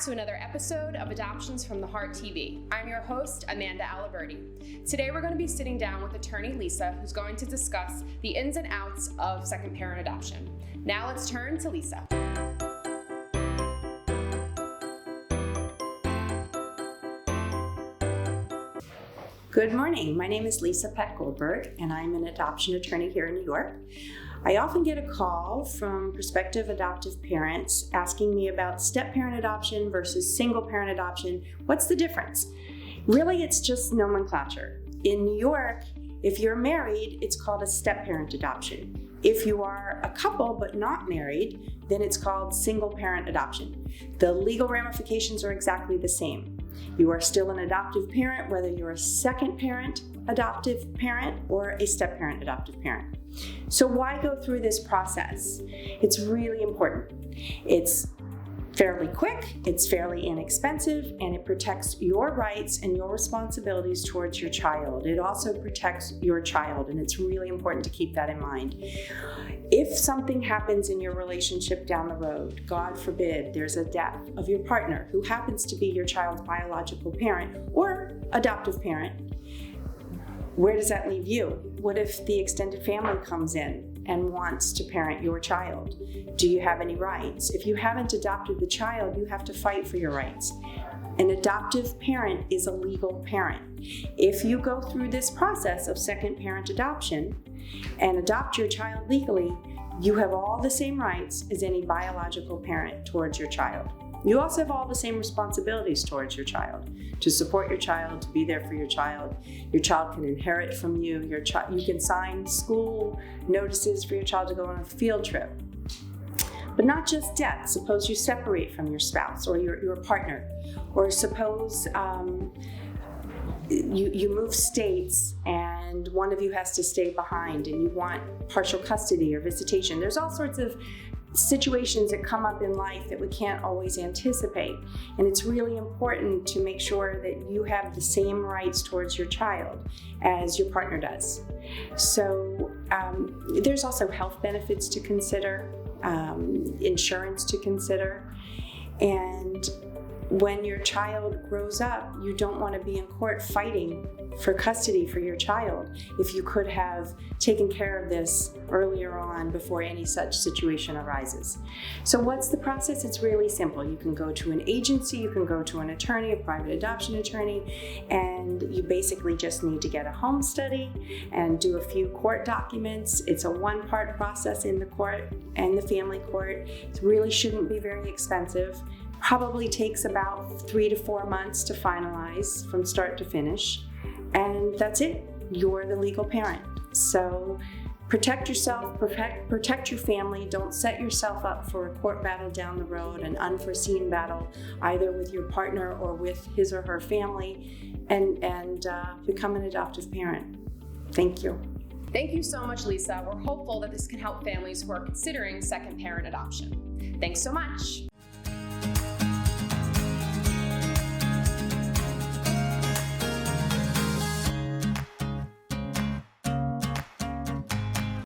to another episode of Adoptions from the Heart TV. I'm your host, Amanda Aliberti. Today we're going to be sitting down with attorney Lisa, who's going to discuss the ins and outs of second parent adoption. Now let's turn to Lisa. Good morning. My name is Lisa Peck Goldberg, and I'm an adoption attorney here in New York. I often get a call from prospective adoptive parents asking me about step-parent adoption versus single-parent adoption. What's the difference? Really, it's just nomenclature. In New York, if you're married, it's called a step-parent adoption. If you are a couple but not married, then it's called single-parent adoption. The legal ramifications are exactly the same. You are still an adoptive parent, whether you're a second parent adoptive parent or a step-parent adoptive parent. So why go through this process? It's really important. It's fairly quick, it's fairly inexpensive, and it protects your rights and your responsibilities towards your child. It also protects your child, and it's really important to keep that in mind. If something happens in your relationship down the road, God forbid, there's a death of your partner who happens to be your child's biological parent or adoptive parent, where does that leave you? What if the extended family comes in and wants to parent your child? Do you have any rights? If you haven't adopted the child, you have to fight for your rights. An adoptive parent is a legal parent. If you go through this process of second parent adoption and adopt your child legally, you have all the same rights as any biological parent towards your child. You also have all the same responsibilities towards your child, to support your child, to be there for your child. Your child can inherit from you. You can sign school notices for your child to go on a field trip. But not just death. Suppose you separate from your spouse or your partner, or suppose you move states and one of you has to stay behind and you want partial custody or visitation. There's all sorts of situations that come up in life that we can't always anticipate, and it's really important to make sure that you have the same rights towards your child as your partner does. So there's also health benefits to consider, insurance to consider, and when your child grows up, you don't want to be in court fighting for custody for your child if you could have taken care of this earlier on before any such situation arises. So what's the process? It's really simple. You can go to an agency, you can go to an attorney, a private adoption attorney, and you basically just need to get a home study and do a few court documents. It's a one-part process in the court and the family court. It really shouldn't be very expensive. Probably takes about 3 to 4 months to finalize from start to finish. And that's it. You're the legal parent. So protect yourself, protect your family. Don't set yourself up for a court battle down the road, an unforeseen battle, either with your partner or with his or her family, and become an adoptive parent. Thank you. Thank you so much, Lisa. We're hopeful that this can help families who are considering second parent adoption. Thanks so much.